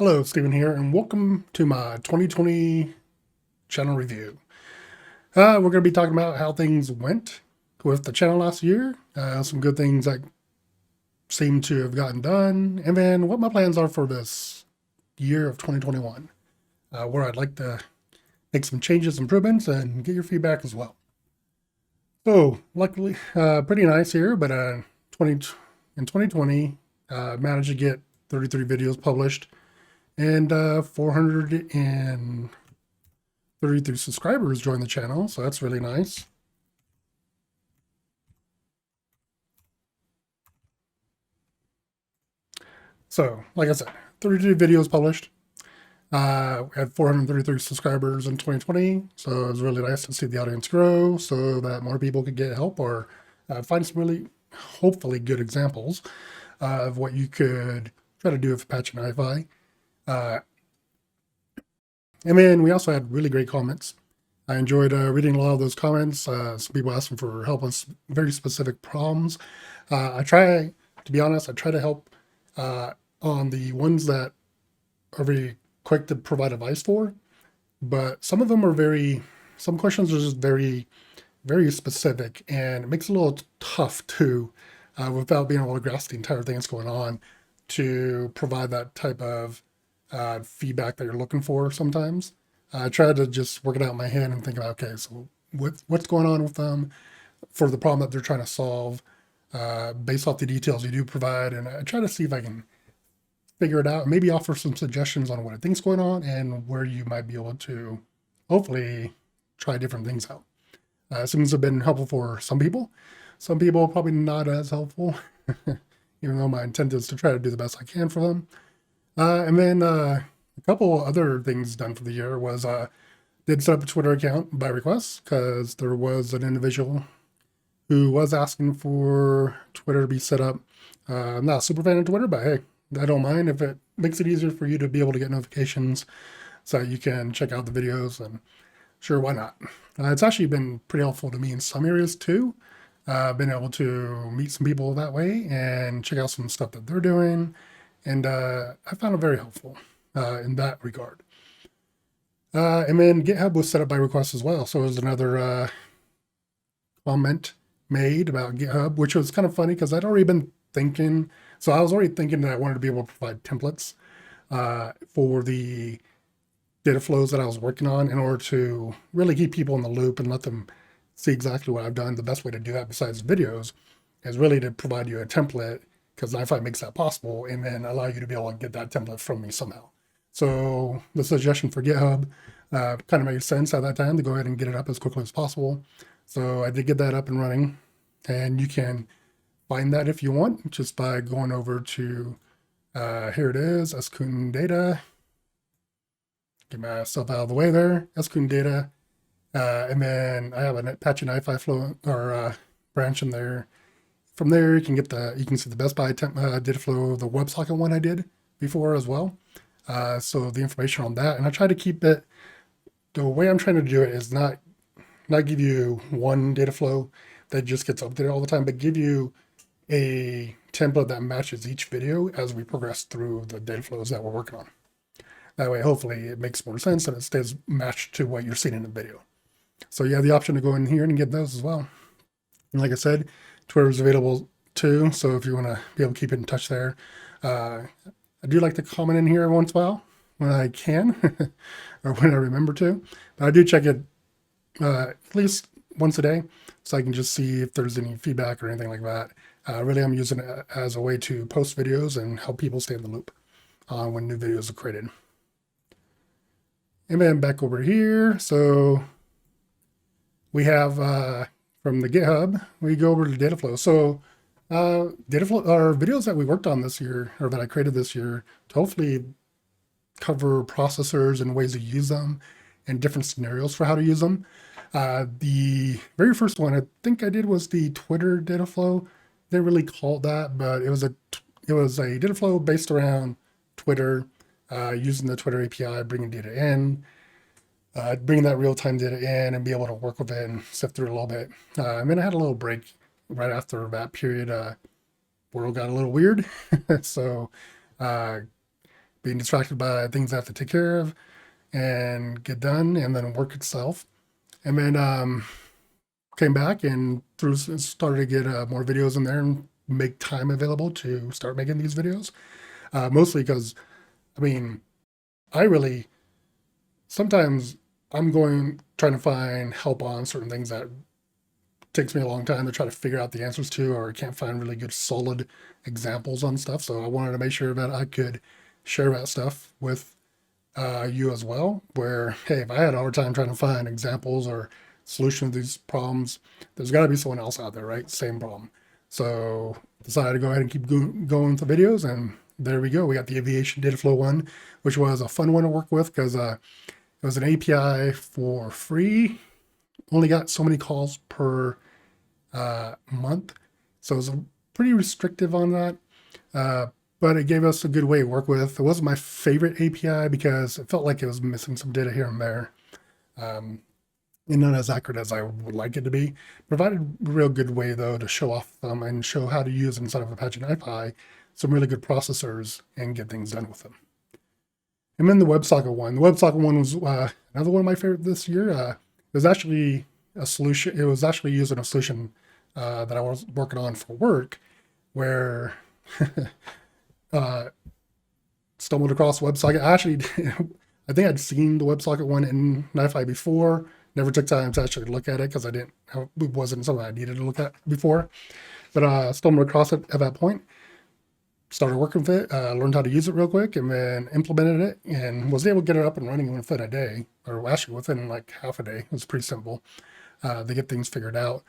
Hello, Stephen here, and welcome to my 2020 channel review. We're going to be talking about how things went with the channel last year, some good things that seem to have gotten done, and then what my plans are for this year of 2021, where I'd like to make some changes, improvements, and get your feedback as well. So, luckily, pretty nice here, but in 2020, managed to get 33 videos published and 433 subscribers joined the channel, so that's really nice. So, like I said, 32 videos published. We had 433 subscribers in 2020, so it was really nice to see the audience grow so that more people could get help or find some really, hopefully, good examples of what you could try to do with Apache Nifi. And then we also had really great comments. I enjoyed reading a lot of those comments. Some people asking for help on very specific problems. To be honest, I try to help on the ones that are very quick to provide advice for, but some of them are some questions are just very, very specific, and it makes it a little tough to, without being able to grasp the entire thing that's going on, to provide that type of feedback that you're looking for sometimes. I try to just work it out in my head and think about, okay, so what's going on with them for the problem that they're trying to solve based off the details you do provide. And I try to see if I can figure it out and maybe offer some suggestions on what I think's going on and where you might be able to hopefully try different things out. Seems to have been helpful for some people. Some people probably not as helpful, even though my intent is to try to do the best I can for them. And then a couple other things done for the year was did set up a Twitter account by request because there was an individual who was asking for Twitter to be set up. I'm not a super fan of Twitter, but hey, I don't mind if it makes it easier for you to be able to get notifications so you can check out the videos, and sure, why not? It's actually been pretty helpful to me in some areas too. Been able to meet some people that way and check out some stuff that they're doing. And I found it very helpful in that regard. And then GitHub was set up by request as well. So it was another comment made about GitHub, which was kind of funny because I'd already been thinking. So I was already thinking that I wanted to be able to provide templates for the data flows that I was working on in order to really keep people in the loop and let them see exactly what I've done. The best way to do that besides videos is really to provide you a template, because Nifi makes that possible, and then allow you to be able to get that template from me somehow. So the suggestion for GitHub kind of made sense at that time to go ahead and get it up as quickly as possible. So I did get that up and running, and you can find that if you want just by going over to, here it is, Koon data. Get myself out of the way there, Koon data. And then I have an Apache Nifi flow or branch in there. From there, you can see the Best Buy data flow, the WebSocket one I did before as well. So the information on that, and I try to keep it. The way I'm trying to do it is not give you one data flow that just gets updated all the time, but give you a template that matches each video as we progress through the data flows that we're working on. That way, hopefully, it makes more sense and it stays matched to what you're seeing in the video. So you have the option to go in here and get those as well. And like I said, Twitter is available too, so if you want to be able to keep in touch there. I do like to comment in here once in a while when I can, or when I remember to. But I do check it at least once a day, so I can just see if there's any feedback or anything like that. Really, I'm using it as a way to post videos and help people stay in the loop when new videos are created. And then back over here, so we have from the GitHub, we go over to data flow. So data flow are videos that we worked on this year, or that I created this year, to hopefully cover processors and ways to use them and different scenarios for how to use them. The very first one I think I did was the Twitter data flow. They didn't really call it that, but it was a data flow based around Twitter, using the Twitter API, bringing data in, bringing that real-time data in and be able to work with it and sift through it a little bit. And then I had a little break right after that period. World got a little weird. So being distracted by things I have to take care of and get done, and then work itself. And then came back and started to get more videos in there and make time available to start making these videos. Mostly because, I mean, I really sometimes I'm trying to find help on certain things that takes me a long time to try to figure out the answers to, or I can't find really good solid examples on stuff. So I wanted to make sure that I could share that stuff with you as well. Where, hey, if I had a hard time trying to find examples or solution to these problems, there's got to be someone else out there, right? Same problem. So decided to go ahead and keep going with the videos, and there we go. We got the aviation data flow one, which was a fun one to work with because it was an API for free. Only got so many calls per month, so it was pretty restrictive on that. But it gave us a good way to work with. It wasn't my favorite API because it felt like it was missing some data here and there. And not as accurate as I would like it to be. Provided a real good way, though, to show off them and show how to use inside of Apache Nifi some really good processors and get things done with them. And then the WebSocket one. The WebSocket one was another one of my favorite this year. It was actually a solution. It was actually using a solution that I was working on for work, where stumbled across WebSocket. I think I'd seen the WebSocket one in Nifi before. Never took time to actually look at it because it wasn't something I needed to look at before. But stumbled across it at that point. Started working with it, learned how to use it real quick, and then implemented it, and was able to get it up and running within a day, or actually within like half a day. It was pretty simple to get things figured out.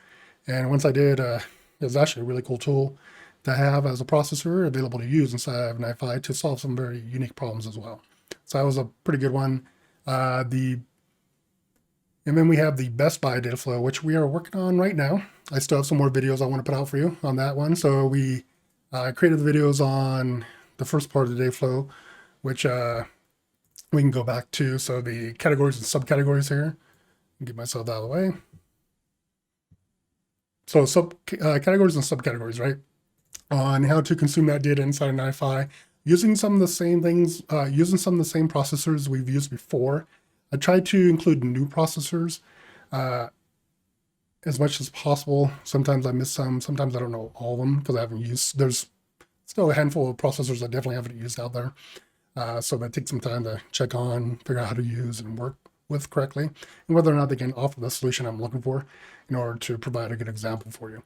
And once I did, it was actually a really cool tool to have as a processor available to use inside of Nifi to solve some very unique problems as well. So that was a pretty good one. And then we have the Best Buy data flow, which we are working on right now. I still have some more videos I want to put out for you on that one. So we created the videos on the first part of the data flow, which we can go back to. So the categories and subcategories here. Get myself out of the way. So categories and subcategories, right? On how to consume that data inside of Nifi, using some of the same things, using some of the same processors we've used before. I tried to include new processors as much as possible. Sometimes I miss some, sometimes I don't know all of them because I haven't used, there's still a handful of processors I definitely haven't used out there. So that takes some time to check on, figure out how to use and work with correctly, and whether or not they can offer the solution I'm looking for in order to provide a good example for you.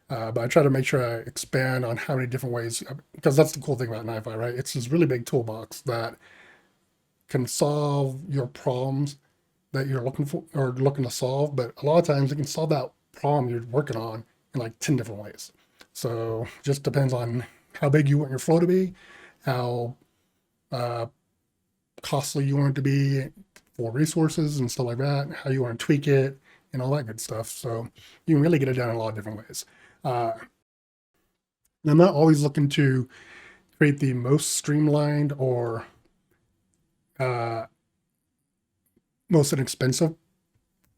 But I try to make sure I expand on how many different ways, because that's the cool thing about Nifi, right? It's this really big toolbox that can solve your problems that you're looking for or looking to solve, but a lot of times it can solve that problem you're working on in like 10 different ways. So just depends on how big you want your flow to be, how costly you want it to be for resources and stuff like that, how you want to tweak it and all that good stuff. So you can really get it done in a lot of different ways. I'm not always looking to create the most streamlined or most inexpensive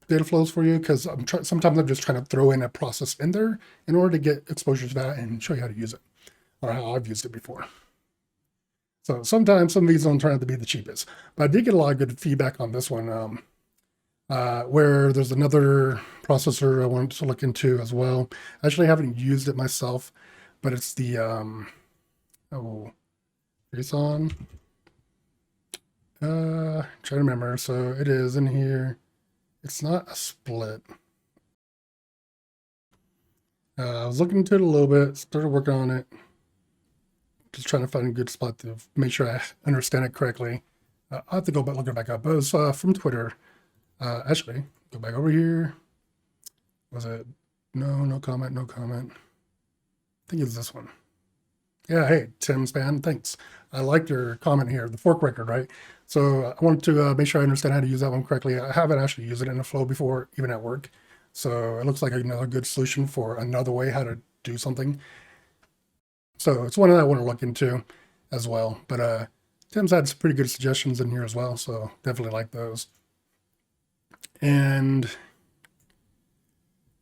data flows for you, because sometimes I'm just trying to throw in a process in there in order to get exposure to that and show you how to use it or how I've used it before. So sometimes some of these don't turn out to be the cheapest, but I did get a lot of good feedback on this one, where there's another processor I wanted to look into as well. I actually haven't used it myself, but it's the JSON. Try to remember. So it is in here. It's not a split. I was looking into it a little bit, started working on it. Just trying to find a good spot to make sure I understand it correctly. I'll have to go back, look it back up. But it was from Twitter. Actually, go back over here. Was it? No comment, no comment. I think it's this one. Yeah, hey, Tim Span, thanks. I liked your comment here, the fork record, right? So I wanted to make sure I understand how to use that one correctly. I haven't actually used it in a flow before, even at work. So it looks like another good solution for another way how to do something. So it's one that I want to look into as well. But Tim's had some pretty good suggestions in here as well, so definitely like those. And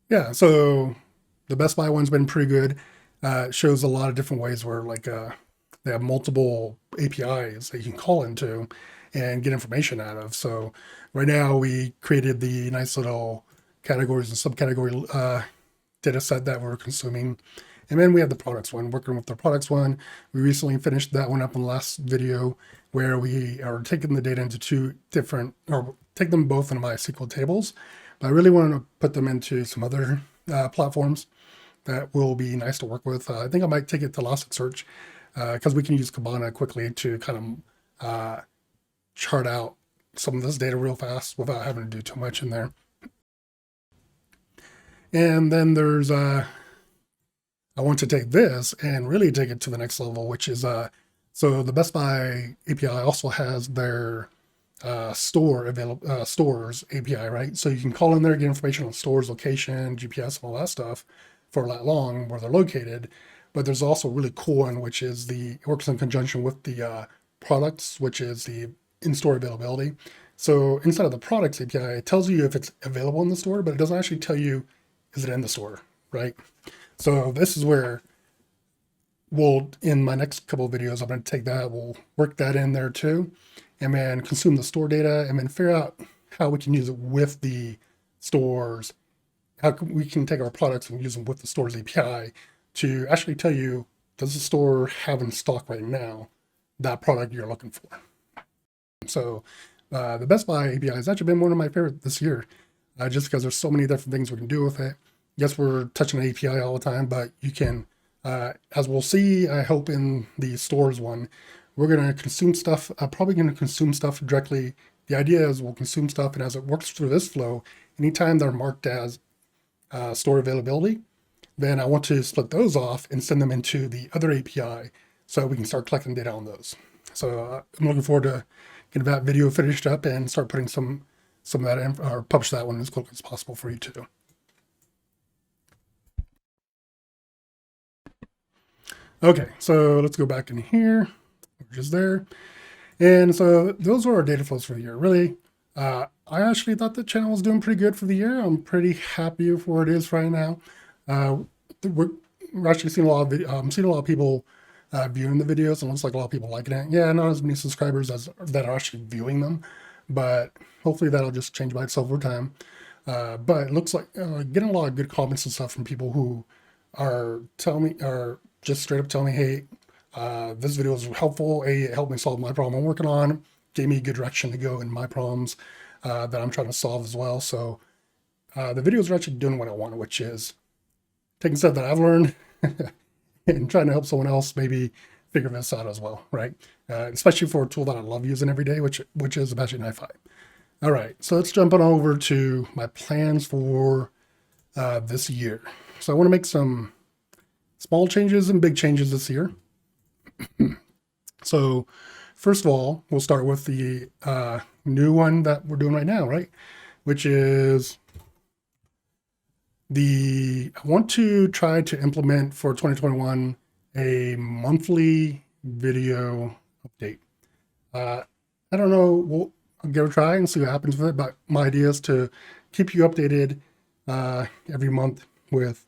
yeah, so the Best Buy one's been pretty good. It shows a lot of different ways where like they have multiple APIs that you can call into and get information out of. So right now we created the nice little categories and subcategory data set that we're consuming. And then we have the products one, working with the products one. We recently finished that one up in the last video where we are taking the data into two different, or take them both into MySQL tables. But I really want to put them into some other platforms that will be nice to work with. I think I might take it to Elasticsearch because we can use Kibana quickly to kind of chart out some of this data real fast without having to do too much in there. And then there's, I want to take this and really take it to the next level, which is, so the Best Buy API also has their stores API, right? So you can call in there, get information on stores, location, GPS, and all that stuff for that long, where they're located. But there's also a really cool one, which is it works in conjunction with the products, which is the in-store availability. So inside of the products API, it tells you if it's available in the store, but it doesn't actually tell you, is it in the store, right? So this is where in my next couple of videos, I'm going to take that, we'll work that in there too, and then consume the store data, and then figure out how we can use it with the stores, how we can take our products and use them with the stores API to actually tell you, does the store have in stock right now that product you're looking for? So the Best Buy API has actually been one of my favorites this year, just because there's so many different things we can do with it. Yes, we're touching an API all the time, but you can, as we'll see, I hope in the stores one, we're going to consume stuff, probably going to consume stuff directly. The idea is we'll consume stuff, and as it works through this flow, anytime they're marked as store availability, then I want to split those off and send them into the other API so we can start collecting data on those. So I'm looking forward to getting that video finished up and start putting some of that in, or publish that one as quickly as possible for you too. Okay, so let's go back in here, which is there. And so those are our data flows for the year. Really, I actually thought the channel was doing pretty good for the year. I'm pretty happy with where it is right now. We're actually seeing a lot of I'm seeing a lot of people viewing the videos, and it looks like a lot of people liking it. Yeah, not as many subscribers as that are actually viewing them, but hopefully that'll just change by itself over time. But it looks like getting a lot of good comments and stuff from people who are just straight up telling me, hey, this video was helpful. It helped me solve my problem I'm working on, gave me a good direction to go in my problems that I'm trying to solve as well. So the videos are actually doing what I want, which is taking stuff that I've learned and trying to help someone else maybe figure this out as well, right? Especially for a tool that I love using every day, which is Apache Nifi. All right, so let's jump on over to my plans for this year. So I want to make some small changes and big changes this year. So first of all, we'll start with the new one that we're doing right now, right? Which is I want to try to implement for 2021 a monthly video update. I don't know, I'll give it a try and see what happens with it, but my idea is to keep you updated every month with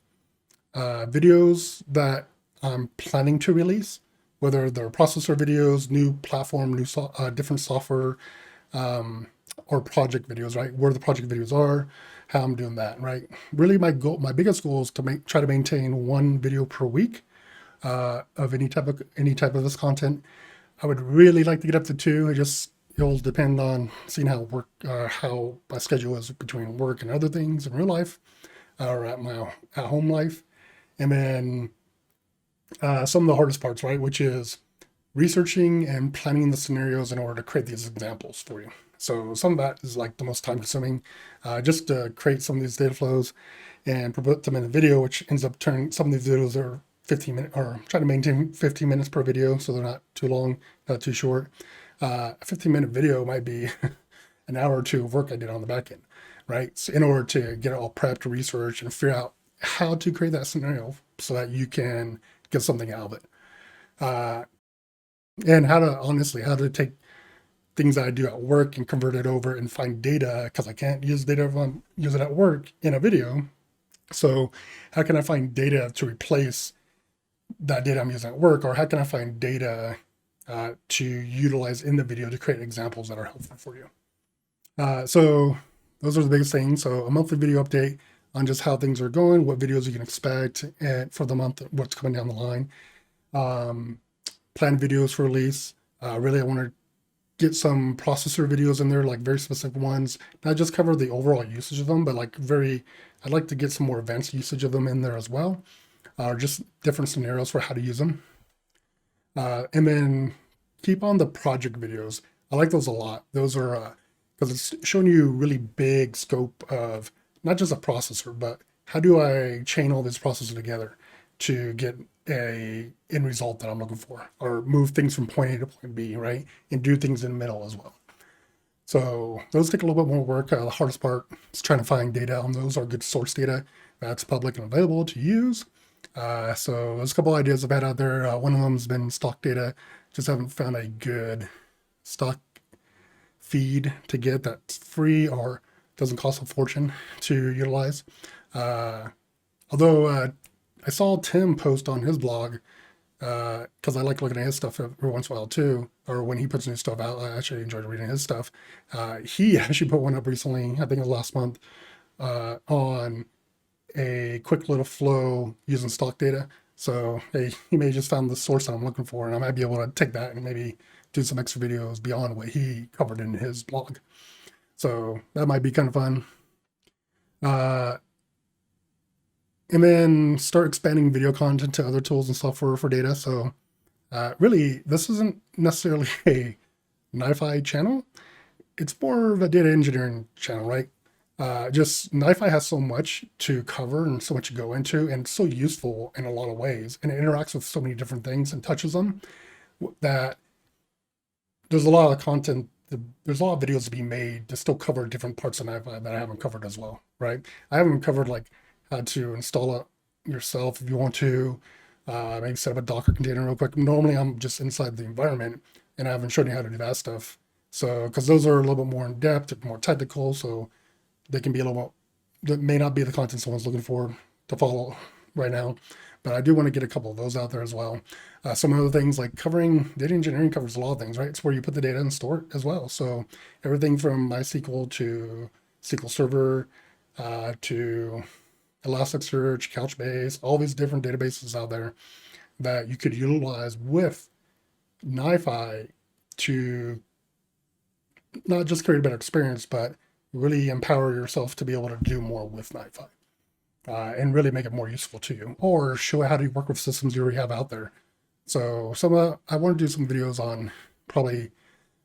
videos that I'm planning to release, whether they're processor videos, new platform, different software, or project videos, right? Where the project videos are, how I'm doing that, right? Really, my biggest goal is to try to maintain one video per week of any type of this content. I would really like to get up to two. It'll depend on seeing how my schedule is between work and other things in real life, or at home life, and then some of the hardest parts, right? Which is researching and planning the scenarios in order to create these examples for you. So some of that is like the most time consuming, just to create some of these data flows and put them in a video, which ends up turning some of these videos are 15 minutes, or try to maintain 15 minutes per video so they're not too long, not too short. A 15-minute video might be an hour or two of work I did on the back end, right? So in order to get it all prepped, research, and figure out how to create that scenario so that you can get something out of it. And how to take things that I do at work and convert it over and find data, because I can't use data if I'm using it at work in a video. So how can I find data to replace that data I'm using at work, or how can I find data to utilize in the video to create examples that are helpful for you. So those are the biggest things. So a monthly video update on just how things are going, what videos you can expect for the month, what's coming down the line. Planned videos for release. Really, I want to get some processor videos in there, like very specific ones. Not just cover the overall usage of them, but like I'd like to get some more advanced usage of them in there as well, or just different scenarios for how to use them. And then keep on the project videos. I like those a lot. Those are because it's showing you really big scope of not just a processor, but how do I chain all these processors together to get a end result that I'm looking for, or move things from point A to point B, right? And do things in the middle as well. So those take a little bit more work. The hardest part is trying to find data on those, are good source data that's public and available to use. So there's a couple ideas I've had out there. One of them has been stock data. Just haven't found a good stock feed to get that's free or doesn't cost a fortune to utilize. Although I saw Tim post on his blog, because I like looking at his stuff every once in a while too, or when he puts new stuff out, I actually enjoyed reading his stuff. He actually put one up recently, I think it was last month, on a quick little flow using stock data. So he may have just found the source that I'm looking for, and I might be able to take that and maybe do some extra videos beyond what he covered in his blog. So that might be kind of fun. And then start expanding video content to other tools and software for data. So really, this isn't necessarily a Nifi channel. It's more of a data engineering channel, right? Just Nifi has so much to cover and so much to go into, and it's so useful in a lot of ways, and it interacts with so many different things and touches them that there's a lot of content. There's a lot of videos to be made to still cover different parts of Nifi that I haven't covered as well, right? I haven't covered like how to install it yourself if you want to, maybe set up a Docker container real quick. Normally I'm just inside the environment, and I haven't shown you how to do that stuff. So, because those are a little bit more in depth, more technical, so they can be a little that may not be the content someone's looking for to follow right now. But I do want to get a couple of those out there as well. Some other things like covering data engineering covers a lot of things, right? It's where you put the data and store it as well. So everything from MySQL to SQL Server to Elasticsearch, Couchbase, all these different databases out there that you could utilize with Nifi to not just create a better experience, but really empower yourself to be able to do more with Nifi and really make it more useful to you, or show how to work with systems you already have out there. So I want to do some videos on probably,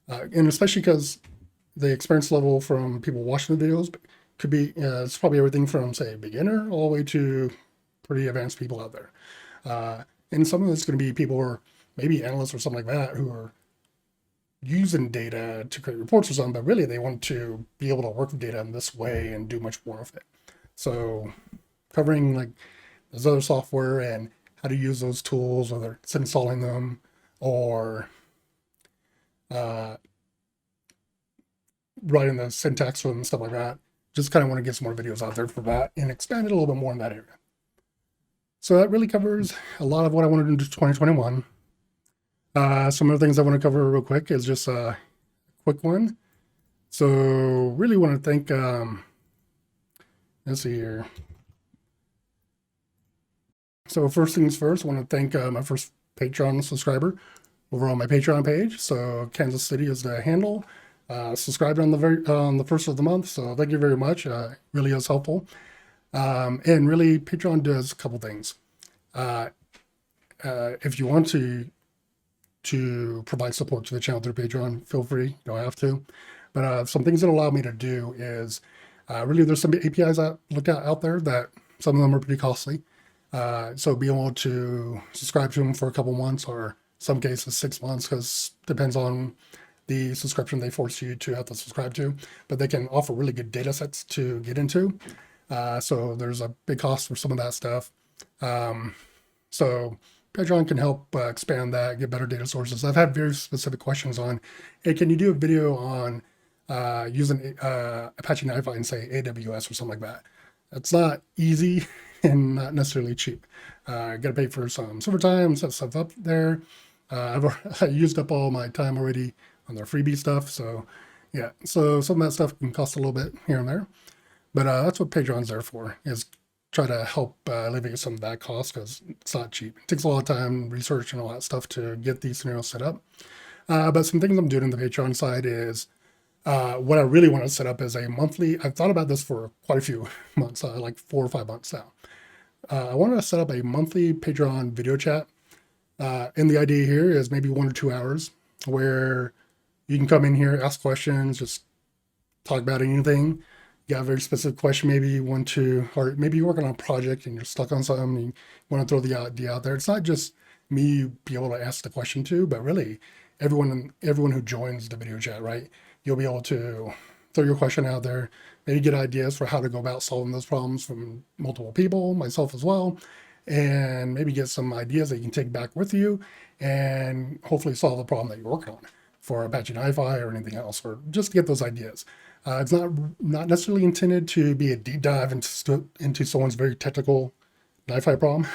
and especially because the experience level from people watching the videos could be, it's probably everything from say beginner all the way to pretty advanced people out there. And some of it's going to be people who are maybe analysts or something like that who are using data to create reports or something, but really they want to be able to work with data in this way and do much more of it. So covering like this other software and how to use those tools, whether it's installing them or writing the syntax for them and stuff like that. Just kind of want to get some more videos out there for that and expand it a little bit more in that area. So that really covers a lot of what I want to do in 2021. Some of the things I want to cover real quick is just a quick one. So really want to thank, let's see here. So first things first, I want to thank my first Patreon subscriber over on my Patreon page. So Kansas City is the handle. Subscribed on the first of the month. So thank you very much. Really is helpful. And really Patreon does a couple things. If you want to provide support to the channel through Patreon, feel free, you don't have to. But some things that allow me to do is really there's some APIs I look at out there that some of them are pretty costly. So being able to subscribe to them for a couple months, or some cases 6 months, because depends on the subscription they force you to have to subscribe to, but they can offer really good data sets to get into. So there's a big cost for some of that stuff. So Patreon can help expand that, get better data sources. I've had very specific questions on, hey, can you do a video on using Apache Nifi in say AWS or something like that? That's not easy and not necessarily cheap. Got to pay for some server time, set stuff up there. I used up all my time already on their freebie stuff. So yeah, so some of that stuff can cost a little bit here and there. But that's what Patreon's there for, is try to help alleviate some of that cost, because it's not cheap. It takes a lot of time, research, and all that stuff to get these scenarios set up. But some things I'm doing on the Patreon side is what I really want to set up is a monthly. I've thought about this for quite a few months, like 4 or 5 months now. I want to set up a monthly Patreon video chat. And the idea here is maybe 1 or 2 hours where you can come in here, ask questions, just talk about anything. You got a very specific question, maybe you want to, or maybe you're working on a project and you're stuck on something and you want to throw the idea out there. It's not just me be able to ask the question to, but really everyone who joins the video chat, right? You'll be able to throw your question out there, maybe get ideas for how to go about solving those problems from multiple people, myself as well, and maybe get some ideas that you can take back with you and hopefully solve the problem that you're working on for Apache Nifi or anything else, or just get those ideas. It's not necessarily intended to be a deep dive into someone's very technical Nifi problem,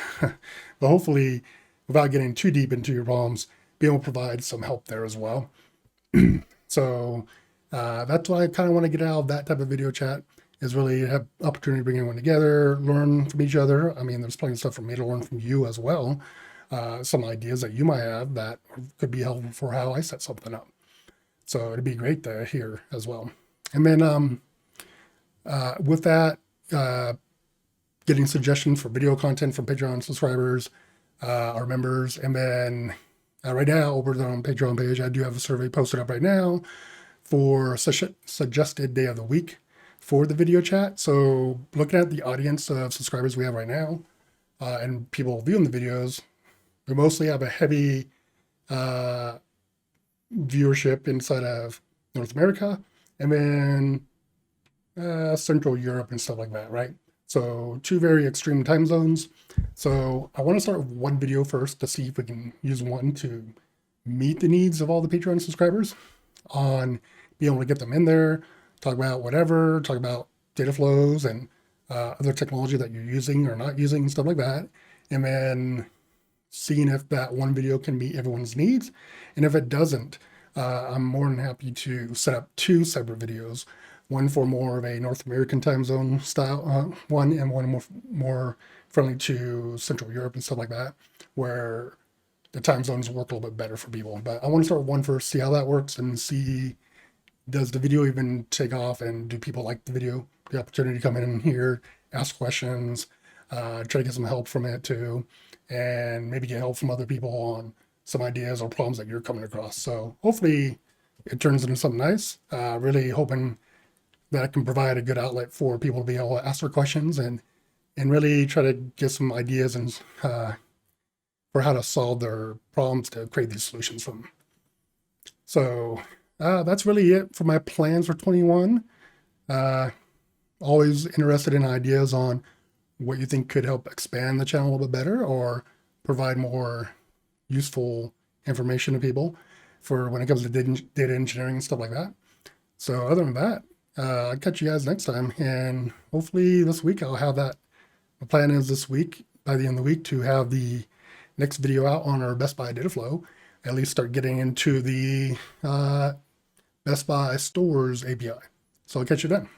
but hopefully, without getting too deep into your problems, be able to provide some help there as well. So that's what I kind of want to get out of that type of video chat, is really have opportunity to bring everyone together, learn from each other. I mean, there's plenty of stuff for me to learn from you as well. Some ideas that you might have that could be helpful for how I set something up. So it'd be great to hear as well. And then with that, getting suggestions for video content from Patreon subscribers, our members. And then right now, over on the Patreon page, I do have a survey posted up right now for suggested day of the week for the video chat. So looking at the audience of subscribers we have right now and people viewing the videos, we mostly have a heavy viewership inside of North America, and then Central Europe and stuff like that, right? So 2 very extreme time zones. So I want to start with one video first to see if we can use one to meet the needs of all the Patreon subscribers on being able to get them in there, talk about whatever, talk about data flows and other technology that you're using or not using, stuff like that. And then seeing if that one video can meet everyone's needs. And if it doesn't, I'm more than happy to set up 2 separate videos, one for more of a North American time zone style one, and one more friendly to Central Europe and stuff like that, where the time zones work a little bit better for people. But I want to start with one first, see how that works, and see, does the video even take off, and do people like the video? The opportunity to come in here, ask questions, try to get some help from it too, and maybe get help from other people on some ideas or problems that you're coming across. So hopefully it turns into something nice. Really hoping that I can provide a good outlet for people to be able to ask their questions and really try to get some ideas and for how to solve their problems to create these solutions from them. So that's really it for my plans for 21. Always interested in ideas on what you think could help expand the channel a little bit better or provide more useful information to people for when it comes to data engineering and stuff like that. So other than that, I'll catch you guys next time. And hopefully this week I'll have that. The plan is this week, by the end of the week, to have the next video out on our Best Buy data flow, at least start getting into the Best Buy stores API. So I'll catch you then.